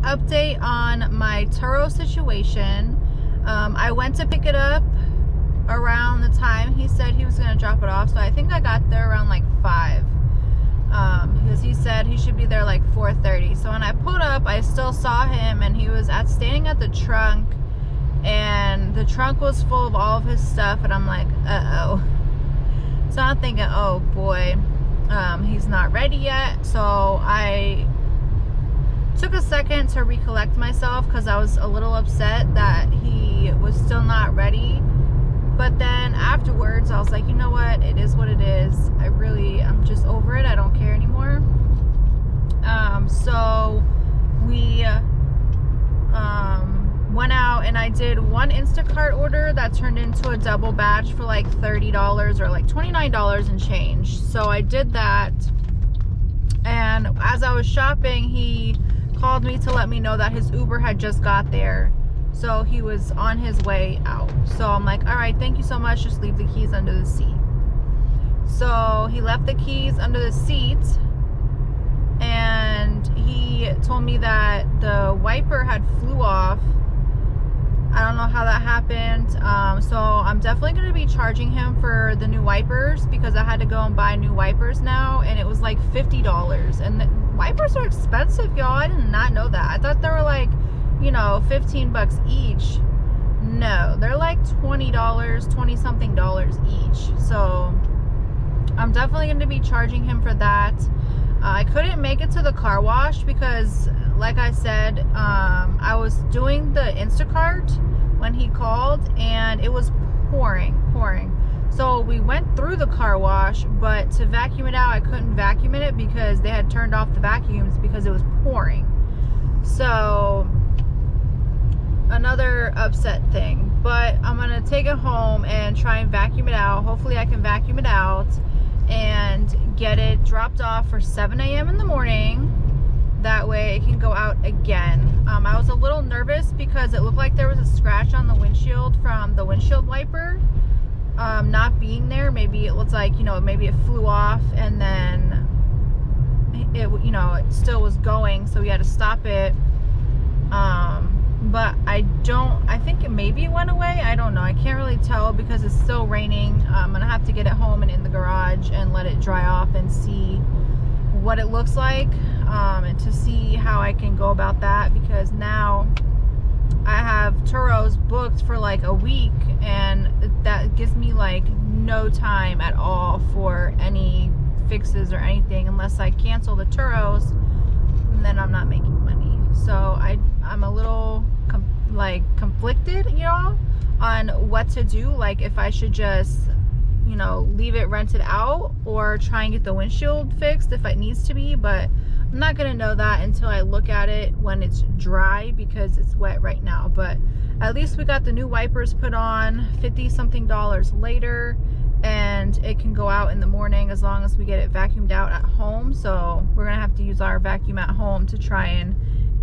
update on my Turo situation. I went to pick it up around the time he said he was going to drop it off, so I think I got there around like 5, because he said he should be there like 4:30. So when I pulled up, I still saw him, and he was standing at the trunk, and the trunk was full of all of his stuff, and I'm like, uh-oh. So I'm thinking, oh boy, he's not ready yet. So I took a second to recollect myself, because I was a little upset that he was still not ready. But then afterwards, I was like, you know what? It is what it is. I'm just over it. I don't care anymore. So we went out, and I did one Instacart order that turned into a double batch for like $30 or like $29 and change. So I did that, and as I was shopping, he called me to let me know that his Uber had just got there. So he was on his way out. So I'm like, all right, thank you so much. Just leave the keys under the seat. So he left the keys under the seat, and he told me that the wiper had flew off. I don't know how that happened. So I'm definitely going to be charging him for the new wipers, because I had to go and buy new wipers now, and it was like $50. And the wipers are expensive, y'all. I did not know that. I thought they were like, you know, 15 bucks each. No, they're like $20, 20 something dollars each. So I'm definitely going to be charging him for that. I couldn't make it to the car wash because, like I said, I was doing the Instacart when he called, and it was pouring. So we went through the car wash, but to vacuum it out, I couldn't vacuum it because they had turned off the vacuums because it was pouring. So another upset thing, but I'm gonna take it home and try and vacuum it out. Hopefully I can vacuum it out and get it dropped off for 7 a.m. in the morning. That way it can go out again. I was a little nervous because it looked like there was a scratch on the windshield from the windshield wiper not being there. Maybe it looks like, you know, maybe it flew off, and then it, you know, it still was going, so we had to stop it. But I think it maybe went away. I don't know. I can't really tell because it's still raining. I'm gonna have to get it home and in the garage and let it dry off and see what it looks like, and to see how I can go about that, because now I have Turo's booked for like a week, and that gives me like no time at all for any fixes or anything unless I cancel the Turo's, and then I'm not making money. So I'm a little conflicted, y'all, on what to do. Like if I should just, you know, leave it rented out or try and get the windshield fixed if it needs to be. But I'm not gonna know that until I look at it when it's dry, because it's wet right now. But at least we got the new wipers put on, $50 something later, and it can go out in the morning as long as we get it vacuumed out at home. So we're gonna have to use our vacuum at home to try and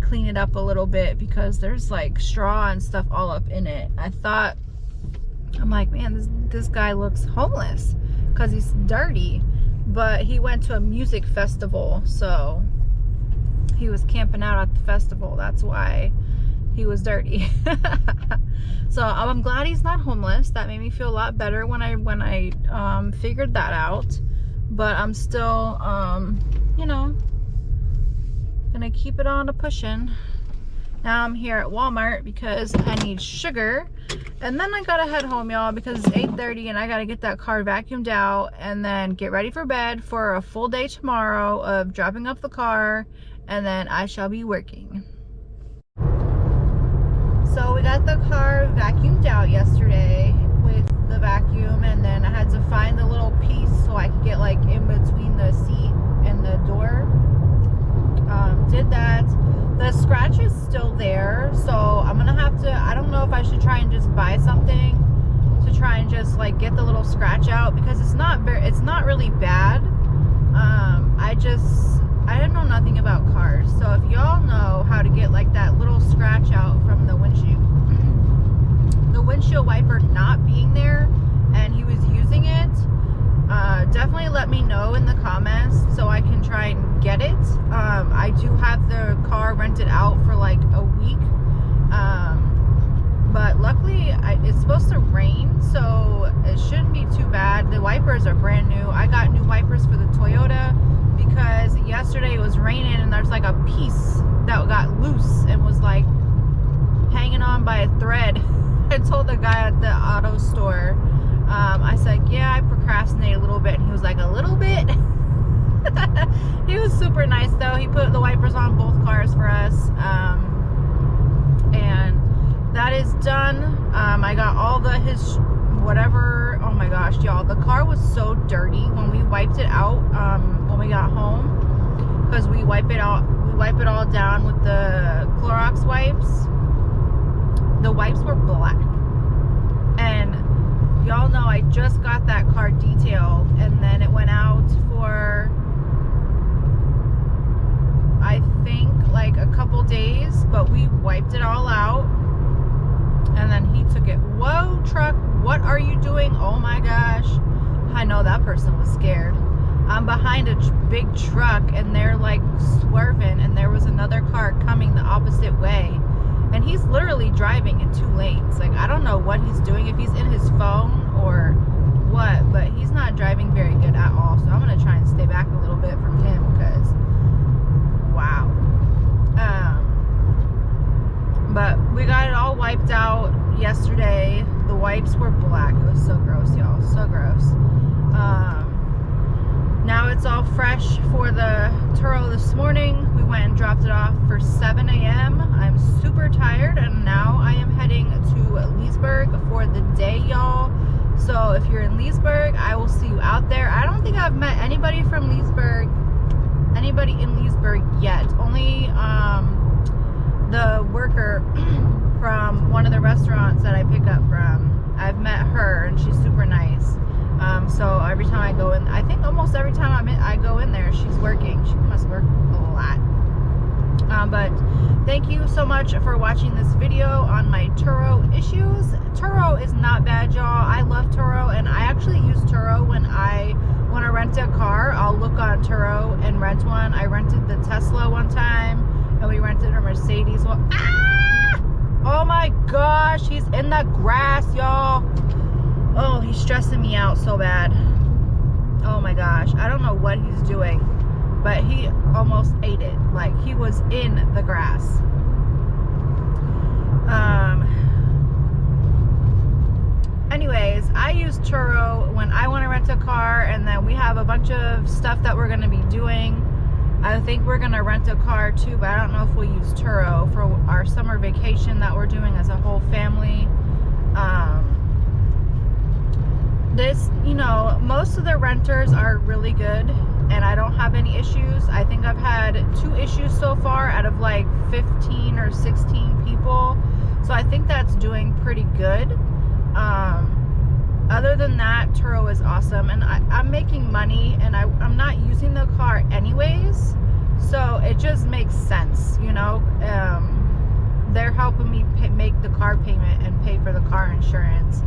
clean it up a little bit, because there's like straw and stuff all up in it. I'm like, man, this guy looks homeless because he's dirty. But he went to a music festival, so he was camping out at the festival. That's why he was dirty. So I'm glad he's not homeless. That made me feel a lot better when I figured that out. But I'm still, you know, gonna keep it on a pushing. Now I'm here at Walmart because I need sugar, and then I gotta head home, y'all, because it's 8:30 and I gotta get that car vacuumed out and then get ready for bed for a full day tomorrow of dropping off the car, and then I shall be working. So we got the car vacuumed out yesterday with the vacuum, and then I had to find the little piece so I could get like in between the seat and the door. Did that. The scratch is still there, so I'm gonna have to, I don't know if I should try and just buy something to try and just like get the little scratch out, because it's not really bad. I don't know nothing about cars, so if y'all know how to get like that little scratch out from the windshield wiper not being there and he was using it, definitely let me know in the comments so I can try and get it. I do have the car rented out for like it's supposed to rain, so it shouldn't be too bad. The wipers are brand new. I got new wipers for the Toyota because yesterday it was raining and there's like a piece that got loose and was like hanging on by a thread. I told the guy at the auto store, I said, yeah, I procrastinate a little bit, and he was like, a little bit? He was super nice though. He put the wipers on both cars for us, and that is done. I got all his whatever. Oh my gosh, y'all, the car was so dirty when we wiped it out when we got home, because we wipe it all down with the Clorox wipes. The wipes were black, and y'all know I just got that car detailed, and then it went out for, I think, like a couple days, but we wiped it all out, and then he took it. Whoa, truck, what are you doing? Oh my gosh. I know that person was scared. I'm behind a big truck, and they're like swerving, and there was another car coming the opposite way, and he's literally driving in 2 lanes. Like, I don't know what he's doing, if he's in his phone or what, but he's not driving very good at all. So I'm gonna try and stay back a little bit from him, because wow. But we got it all wiped out yesterday. The wipes were black. It was so gross, y'all, so gross. Now it's all fresh for the Turo this morning. We went and dropped it off for 7 a.m. I'm super tired, and now I am heading to Leesburg for the day, y'all. So if you're in Leesburg, I will see you out there. I don't think I've met anybody from Leesburg, anybody in Leesburg yet. Only the worker from one of the restaurants that I pick up from. I've met her, and she's super nice. So every time I go in, I think almost every time I go in there, she's working. She must work a lot. But thank you so much for watching this video on my Turo issues. Turo is not bad, y'all. I love Turo, and I actually use Turo when I want to rent a car. I'll look on Turo and rent one. I rented the Tesla one time, and we rented a Mercedes. Well, oh my gosh, he's in the grass, y'all. Oh, he's stressing me out so bad. Oh my gosh, I don't know what he's doing, but he almost ate it. Like, he was in the grass. Anyways, I use Turo when I want to rent a car, and then we have a bunch of stuff that we're going to be doing. I think we're going to rent a car too, but I don't know if we'll use Turo for our summer vacation that we're doing as a whole family. This, you know, most of the renters are really good, and I don't have any issues. I think I've had 2 issues so far out of like 15 or 16 people. So I think that's doing pretty good. Other than that, Turo is awesome, and I'm making money, and I'm not using the car anyways, so it just makes sense, you know. They're helping me make the car payment and pay for the car insurance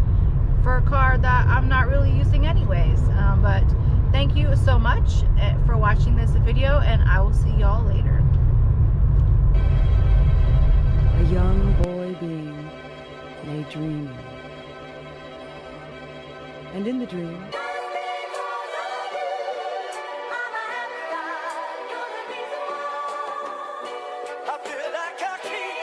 for a car that I'm not really using anyways. But thank you so much for watching this video, and I will see y'all later. A young boy being lay dreaming, and in the dream, I feel like I can't